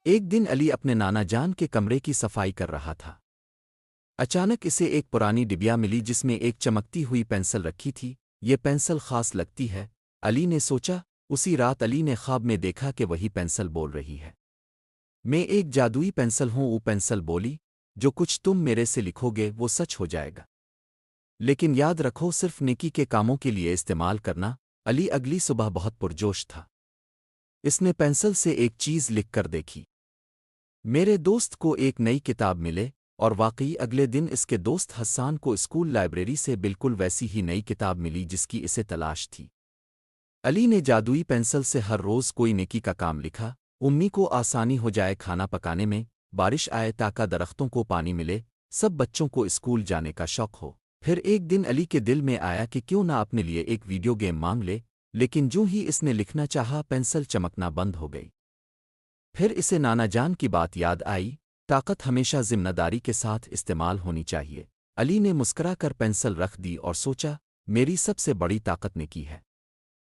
ایک دن علی اپنے نانا جان کے کمرے کی صفائی کر رہا تھا۔ اچانک اسے ایک پرانی ڈبیا ملی جس میں ایک چمکتی ہوئی پینسل رکھی تھی۔ یہ پینسل خاص لگتی ہے، علی نے سوچا۔ اسی رات علی نے خواب میں دیکھا کہ وہی پینسل بول رہی ہے، میں ایک جادوئی پینسل ہوں۔ وہ پینسل بولی، جو کچھ تم میرے سے لکھو گے وہ سچ ہو جائے گا، لیکن یاد رکھو صرف نیکی کے کاموں کے لیے استعمال کرنا۔ علی اگلی صبح بہت پرجوش تھا۔ اس نے پینسل سے ایک چیز لکھ کر دیکھی، میرے دوست کو ایک نئی کتاب ملے، اور واقعی اگلے دن اس کے دوست حسان کو اسکول لائبریری سے بالکل ویسی ہی نئی کتاب ملی جس کی اسے تلاش تھی۔ علی نے جادوئی پینسل سے ہر روز کوئی نیکی کا کام لکھا، امی کو آسانی ہو جائے کھانا پکانے میں، بارش آئے تاکہ درختوں کو پانی ملے، سب بچوں کو اسکول جانے کا شوق ہو۔ پھر ایک دن علی کے دل میں آیا کہ کیوں نہ اپنے لیے ایک ویڈیو گیم مانگ لے، لیکن جو ہی اس نے لکھنا چاہا پینسل چمکنا بند ہو گئی۔ پھر اسے نانا جان کی بات یاد آئی، طاقت ہمیشہ ذمہ داری کے ساتھ استعمال ہونی چاہیے۔ علی نے مسکرا کر پینسل رکھ دی اور سوچا، میری سب سے بڑی طاقت نیکی ہے۔